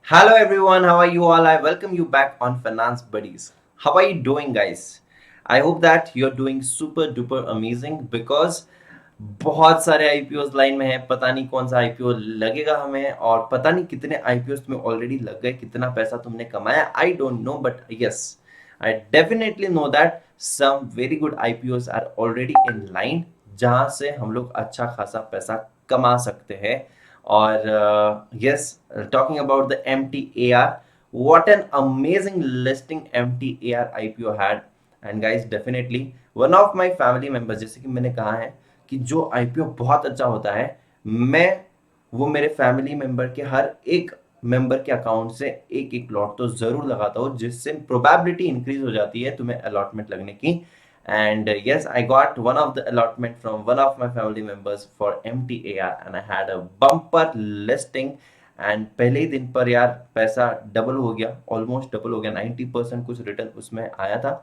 Hello everyone, how are you all? I welcome you back on Finance Buddies. How are you doing, guys? I hope that you're doing super duper amazing because बहुत सारे IPO line में है। पता नहीं कौन सा IPO लगेगा हमें और पता नहीं कितने आईपीओ तुम्हें ऑलरेडी लग गए, कितना पैसा तुमने कमाया। I don't know but yes, I definitely know that some very good IPO are already in line जहां से हम लोग अच्छा खासा पैसा कमा सकते हैं। और yes, talking about the MTAR, what an amazing listing MTAR IPO had. And guys, definitely one of my family members, जैसे कि मैंने कहा है कि जो आईपीओ बहुत अच्छा होता है, मैं वो मेरे फैमिली मेंबर के हर एक मेंबर के अकाउंट से एक एक लॉट तो जरूर लगाता हूँ, जिससे प्रोबेबिलिटी इंक्रीज हो जाती है तुम्हें अलॉटमेंट लगने की। And yes, I got one of the allotment from one of my family members for MTAR and I had a bumper listing। And पहले ही दिन पर यार पैसा डबल हो गया, ऑलमोस्ट डबल हो गया, 90% कुछ रिटर्न उसमें आया था।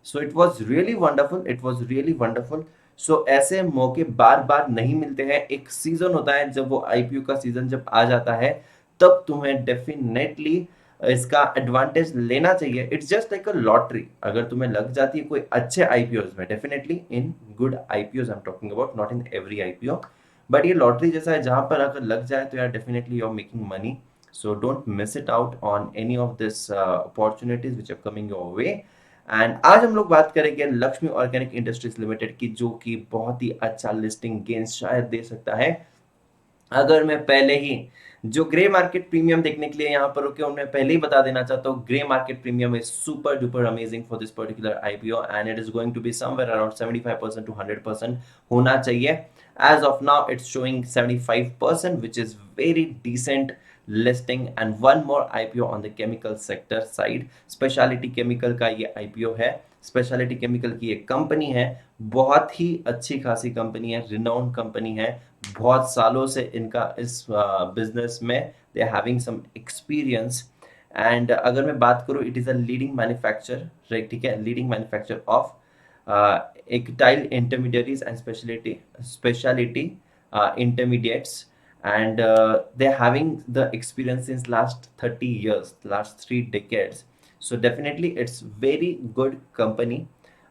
So it was really wonderful, it was really wonderful. So ऐसे मौके बार बार नहीं मिलते हैं। एक सीजन होता है, जब वो आईपीओ का सीजन जब आ जाता है तब तुम्हें डेफिनेटली इसका एडवांटेज लेना चाहिए। It's just like a lottery. अगर तुम्हें लग जाती है कोई अच्छे आईपीओ में, definitely in good IPO I am talking about, not in every IPO, but ये लॉटरी जैसा है जहां पर अगर लग जाए तो यार definitely you are making money. So don't miss it out on any of this opportunities which are coming your way. And आज हम लोग बात करेंगे लक्ष्मी ऑर्गेनिक इंडस्ट्रीज लिमिटेड की, जो कि बहुत ही अच्छा लिस्टिंग गेंस शायद दे सकता है। अगर मैं पहले ही जो ग्रे मार्केट प्रीमियम देखने के लिए यहाँ पर रुके, उन्हें पहले ही बता देना चाहता हूँ, grey market premium is super duper amazing for this particular IPO and it is going to be somewhere around 75% to 100% होना चाहिए। As of now it's showing 75%, which is very decent listing। and one more IPO on the chemical sector side, speciality chemical का ये IPO है। Speciality chemical की एक company है, बहुत ही अच्छी खासी कंपनी है, रिनाउंड कंपनी है। बहुत सालों से इनका इस बिजनेस में they are having some experience. And अगर मैं बात करूं, it is a leading manufacture, right, ठीक है, leading manufacture of acetyl intermediaries and speciality intermediates। And they're having the experience since last 30 years, last 3 decades। so definitely it's very good company।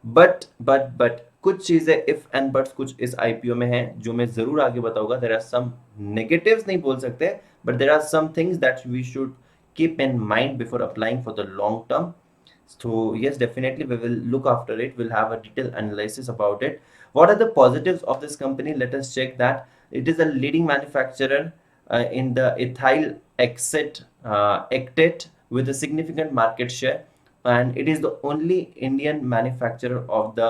But कुछ चीजें if and buts कुछ इस IPO में है जो मैं जरूर आगे बताऊंगा। देर आर सम नेगेटिव्स नहीं बोल सकते, but there are some things that we should keep in mind before applying for the long term। So yes, definitely we will look after it, we'll have a detailed analysis about it। what are the positives of this company? Let us check that. It is a leading manufacturer in the ethyl octet with a significant market share, and it is the only Indian manufacturer of the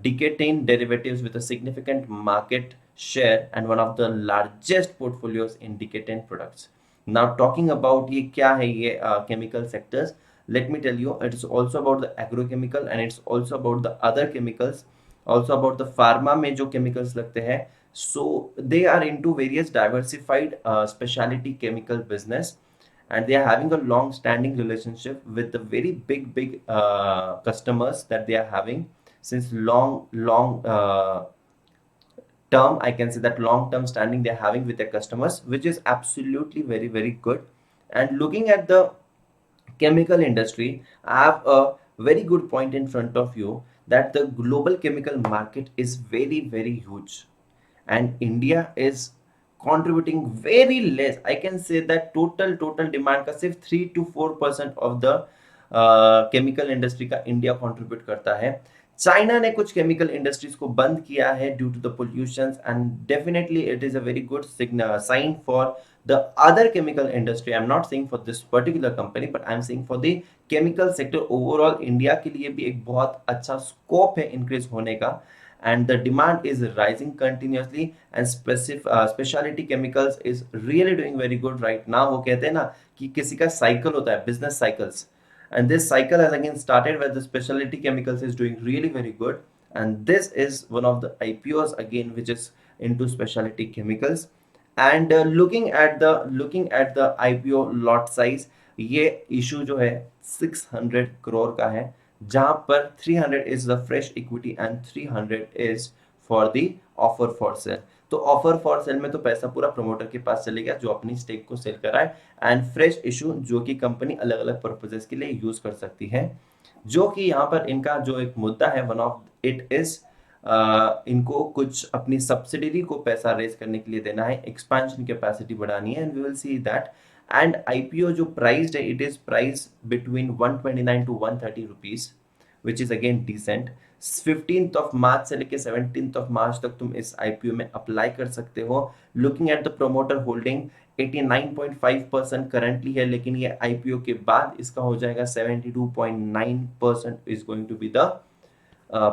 decatine derivatives with a significant market share and one of the largest portfolios in decatine products। now talking about ये क्या है ये chemical sectors, let me tell you, it is also about the agrochemical and it's also about the other chemicals, also about the pharma में जो chemicals लगते हैं। so they are into various diversified specialty chemical business, and they are having a long standing relationship with the very big customers that they are having since long term. I can say that long term standing they are having with their customers, which is absolutely very good। and looking at the chemical industry, I have a very good point in front of you that the global chemical market is very huge, and India is contributing very less। I can say that total demand का सिर्फ 3 to 4% of the chemical industry का India contribute करता है। China ने कुछ chemical industries को बंद किया है due to the pollution, and definitely it is a very good sign for the other chemical industry। I'm not saying for this particular company, but I'm saying for the chemical sector overall। India के लिए भी एक बहुत अच्छा scope है increase होने का, and the demand is rising continuously and specialty chemicals is really doing very good right now। वो कहते हैं ना कि किसी का साइकिल होता है, business cycles, and this cycle has again started where the specialty chemicals is doing really very good, and this is one of the IPOs again which is into specialty chemicals। and looking at the IPO lot size, ये issue जो है 600 करोड़ का है, जहां पर 300 is the fresh equity and 300 is for the offer for sale। तो offer for sale में तो पैसा पूरा प्रमोटर के पास चले गया जो अपनी स्टेक को सेल कराए, एंड फ्रेश इशू जो कि कंपनी अलग अलग पर्पजेस के लिए यूज कर सकती है। जो कि यहाँ पर इनका जो एक मुद्दा है, वन ऑफ इट इज इनको कुछ अपनी सब्सिडरी को पैसा रेज करने के लिए देना है, एक्सपेंशन कैपेसिटी बढ़ानी है, and we will see that. And IPO जो प्राइस्ड है, it is price between 129 to 130 rupees, which is again decent. 15th of March से लेकर 17th ऑफ मार्च तक तुम इस आईपीओ में अप्लाई कर सकते हो। Looking at the promoter holding 89.5% currently है, लेकिन ये आईपीओ के बाद इसका हो जाएगा 72.9% is going to be the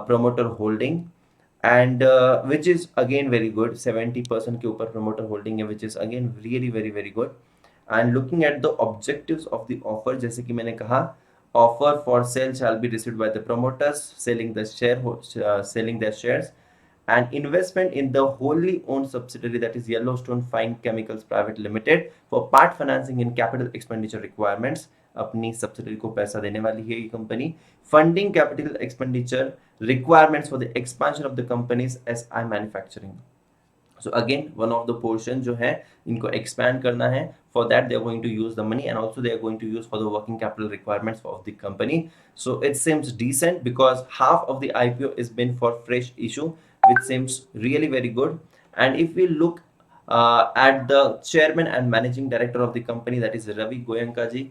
promoter holding, and which is again very good। 70% के ऊपर promoter holding है, which is again really very very good। and looking at the objectives of the offer, जैसे कि मैंने कहा, offer for sale shall be received by the promoters selling their shares, and investment in the wholly owned subsidiary, that is Yellowstone Fine Chemicals Private Limited, for part financing in capital expenditure requirements। अपनी subsidiary को पैसा देने वाली है ये company. Funding capital expenditure requirements for the expansion of the companies SI manufacturing. So again one of the portion जो है इनको एक्सपैंड करना है, for that they are going to use the money, and also they are going to use for the working capital requirements of the company. So it seems decent because half of the IPO is been for fresh issue, which seems really very good। and if we look at the chairman and managing director of the company, that is Ravi Goenka ji,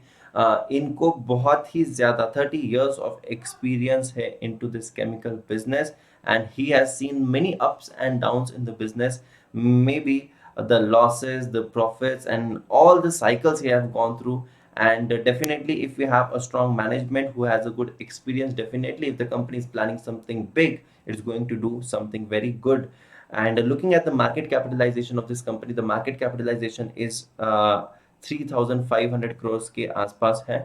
इनको बहुत ही ज़्यादा 30 years of experience है into this chemical business, and he has seen many ups and downs in the business, maybe the losses, the profits, and all the cycles he have gone through। and definitely if we have a strong management who has a good experience, definitely if the company is planning something big, it's going to do something very good। and looking at the market capitalization of this company, the market capitalization is 3,500 crores के आसपास है।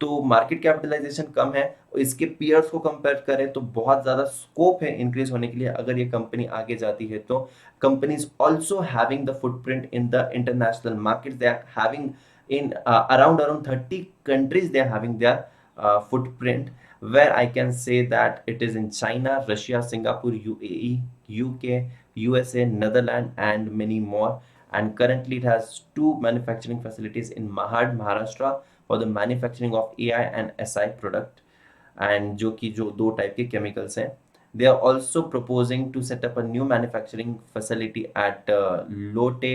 तो market capitalisation कम है, और इसके peers को compare करें तो बहुत ज़्यादा स्कोप है इंक्रीज होने के लिए अगर ये कंपनी आगे जाती है तो। Companies also having the footprint in the international market, they are having in around 30 countries, they are having their footprint, where I can say that it is in China, Russia, Singapore, UAE, UK, USA, Netherlands, and many more। and currently it has 2 manufacturing facilities in Mahad, Maharashtra, for the manufacturing of AI and SI product, and जो कि जो 2 type के chemicals हैं। they are also proposing to set up a new manufacturing facility at Lote,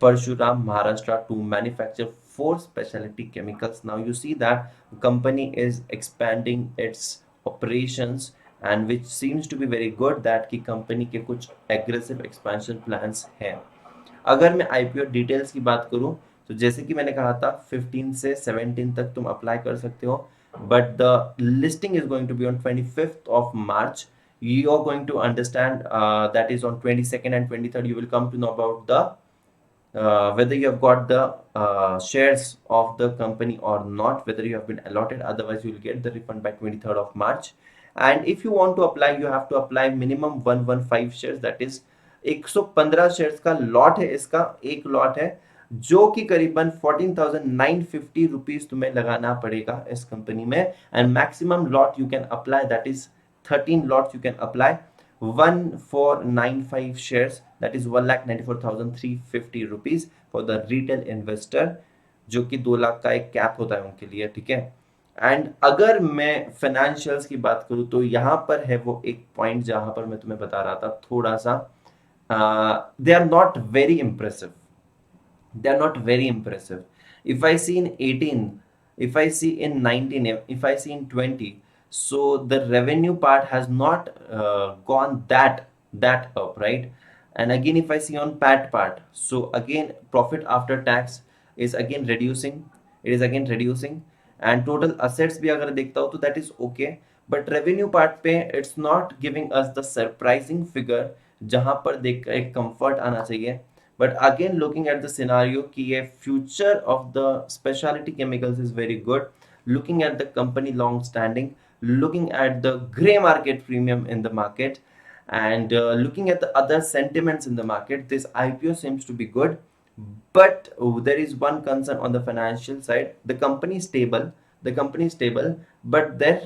Parshuram, Maharashtra, to manufacture 4 specialty chemicals। Now you see that company is expanding its operations, and which seems to be very good that कि company के कुछ aggressive expansion plans हैं। अगर मैं IPO details की बात करूं तो जैसे कि मैंने कहा था 15 से 17 तक तुम अप्लाई कर सकते हो, but the listing is going to be on 25th of March। You are going to understand that is on 22nd and 23rd you will come to know about the whether you have got the shares of the company or not, whether you have been allotted, otherwise you will get the refund by 23rd of March। and if you want to apply, you have to apply minimum 115 shares, that is 115 shares का lot है, इसका एक lot है जो कि करीबन 14,950 rupees तुम्हें लगाना पड़ेगा इस कंपनी में। And maximum lot you can apply, that is 13 lots you can apply. 1495 shares, that is 1,94,350 rupees for the retail investor, जो कि 2 लाख का एक कैप होता है उनके लिए, ठीक है। एंड अगर मैं फाइनेंशियल्स की बात करूं तो यहाँ पर है वो एक पॉइंट जहां पर मैं तुम्हें बता रहा था थोड़ा सा, they are not very impressive, they are not very impressive। if I see in 18, if I see in 19, if I see in 20, so the revenue part has not gone that up, right? and again if I see on PAT part, so again profit after tax is again reducing, it is again reducing। and total assets भी अगर देखता हूँ तो that is okay, but revenue part पे it's not giving us the surprising figure जहां पर देख एक कंफर्ट आना चाहिए। but again looking at the scenario कि ये future of the specialty chemicals is very good, looking at the company long standing, looking at the gray market premium in the market, and looking at the other sentiments in the market, this IPO seems to be good। but there is one concern on the financial side, the company is stable, the company is stable, but there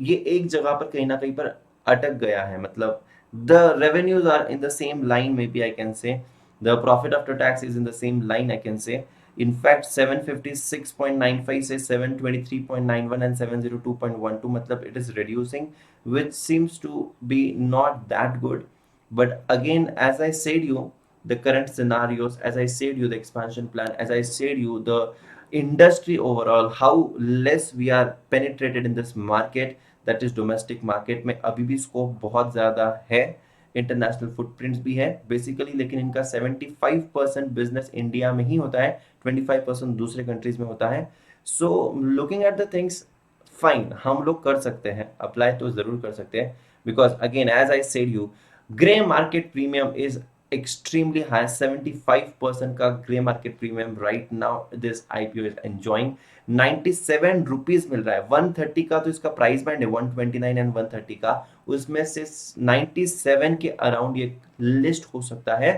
ये एक जगह पर कहीं ना कहीं पर अटक गया है, मतलब The revenues are in the same line, maybe I can say. The profit after tax is in the same line, I can say. In fact, 756.95 says 723.91 and 702.12, matlab it is reducing, which seems to be not that good. But again, as I said you, the current scenarios, as I said you, the expansion plan, as I said you, the industry overall, how less we are penetrated in this market, that is domestic market में अभी भी scope बहुत ज़्यादा है, international footprints भी है basically, लेकिन इनका 75% बिजनेस इंडिया में ही होता है, 25% दूसरे कंट्रीज में होता है. So looking at the things, fine, हम लोग कर सकते हैं, अप्लाई तो ज़रूर कर सकते हैं, because again as I said you, grey market premium is extremely high. 75% का grey market premium right now this IPO is enjoying. 97 rupees मिल रहा है. 130 का तो इसका प्राइस बैंड है, 129 एंड 130 का, उसमें से 97 के अराउंड ये लिस्ट हो सकता है,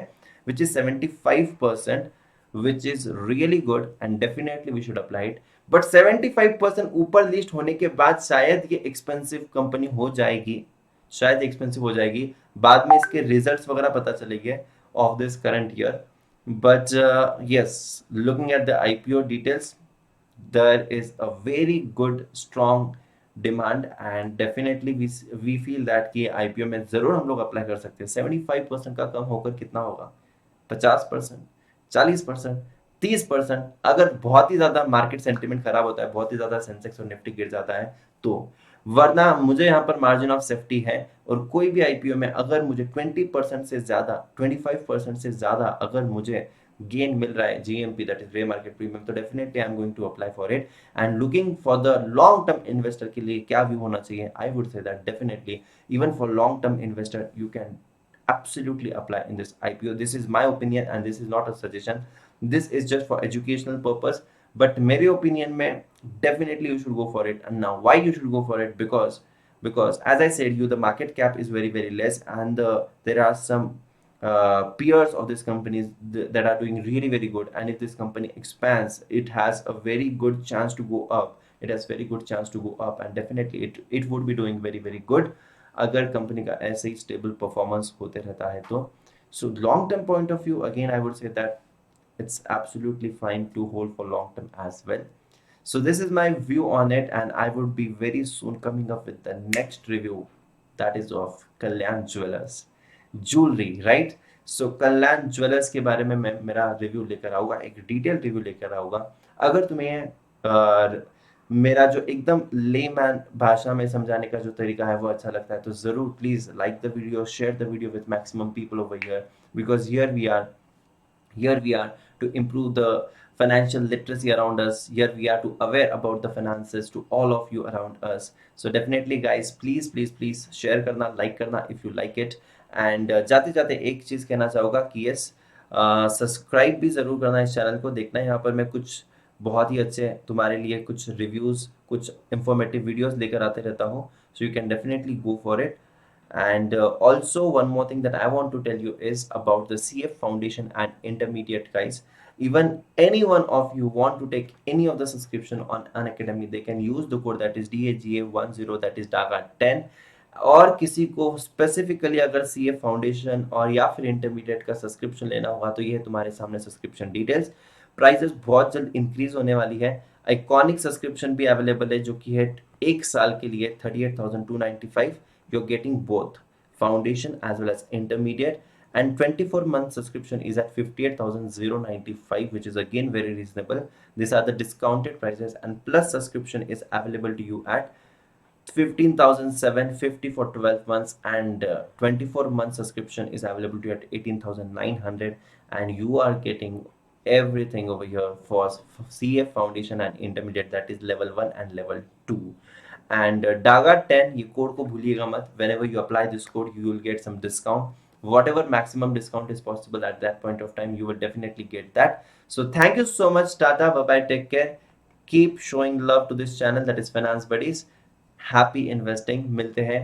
which is 75%, which is really good and definitely we should apply it. But 75% ऊपर लिस्ट होने के बाद शायद ये एक्सपेंसिव कंपनी हो जाएगी, शायद एक्सपेंसिव हो जाएगी. बाद में इसके रिजल्ट्स वगैरह पता चलेंगे of this current year. But yes, looking at the IPO details, there is a very good strong demand and definitely we feel that कि आईपीओ में जरूर हम लोग अप्लाई कर सकते हैं. 75% का कम होकर कितना होगा, 50%, 40%, 30%, अगर बहुत ही ज्यादा मार्केट सेंटिमेंट खराब होता है, बहुत ही ज्यादा सेंसेक्स और निफ्टी गिर जाता है तो. वरना मुझे यहाँ पर मार्जिन ऑफ सेफ्टी है, और कोई भी आईपीओ में अगर मुझे 20% से ज्यादा, 25% से ज्यादा अगर मुझे गेन मिल रहा है, GMP that is grey market premium, तो definitely I am going to apply for it. And looking for the long term investor के लिए क्या व्यू होना चाहिए, I would say that definitely even for long term investor you can absolutely apply in this IPO. This is my opinion and this is not a suggestion. This is just for educational purpose. But मेरे opinion में definitely you should go for it. And now why you should go for it? Because as I said you, the market cap is very less, and there are some peers of these companies that are doing really good. And if this company expands, it has a very good chance to go up. It has very good chance to go up, and definitely it would be doing very good अगर company का ऐसे ही stable performance होते रहता है तो. So long term point of view, again I would say that it's absolutely fine to hold for long term as well. So this is my view on it, and I would be very soon coming up with the next review, that is of Kalyan Jewelers jewelry, right? So Kalyan Jewelers के बारे में मैं मेरा review लेकर आऊँगा, एक detail review लेकर आऊँगा. अगर तुम्हें मेरा जो एकदम लेमैन भाषा में समझाने का जो तरीका है वो अच्छा लगता है तो जरूर please like the video, share the video with maximum people over here, because here we are to improve the financial literacy around us. Here we are to aware about the finances to all of you around us. So definitely guys, please share करना, like करना if you like it. And जाते जाते एक चीज कहना चाहूँगा कि yes, subscribe भी जरूर करना इस चैनल को. देखना यहाँ पर मैं कुछ बहुत ही अच्छे तुम्हारे लिए कुछ रिव्यूज, कुछ इंफॉर्मेटिव वीडियोस लेकर आते रहता हूँ. So you can definitely go for it. And also one more thing that I want to tell you is about the CF Foundation and Intermediate, guys. Even any one of you want to take any of the subscription on Unacademy, they can use the code that is DAGA10, that is DAGA10. और किसी को specifically अगर CF foundation और या फिर intermediate का subscription लेना होगा तो ये है तुम्हारे सामने सब्सक्रिप्शन डिटेल्स. प्राइसेस बहुत जल्द इंक्रीज होने वाली है. आइकॉनिक सब्सक्रिप्शन भी अवेलेबल है जो कि है एक साल के लिए 38,295. You're getting both foundation as well as intermediate, and 24-month subscription is at 58,095, which is again very reasonable. These are the discounted prices, and plus subscription is available to you at 15,750 for 12 months, and 24-month subscription is available to you at 18,900, and you are getting everything over here for CF foundation and intermediate, that is level 1 and level 2. And Daga 10, ये code को भूलिएगा मत. Whenever you apply this code, you will get some discount. Whatever maximum discount is possible at that point of time, you will definitely get that. So thank you so much. Tata, bye bye, take care. Keep showing love to this channel, that is Finance Buddies. Happy investing. मिलते हैं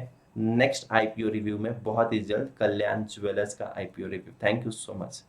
next IPO review में बहुत ही जल्द. कल्याण jewellers का IPO review. Thank you so much.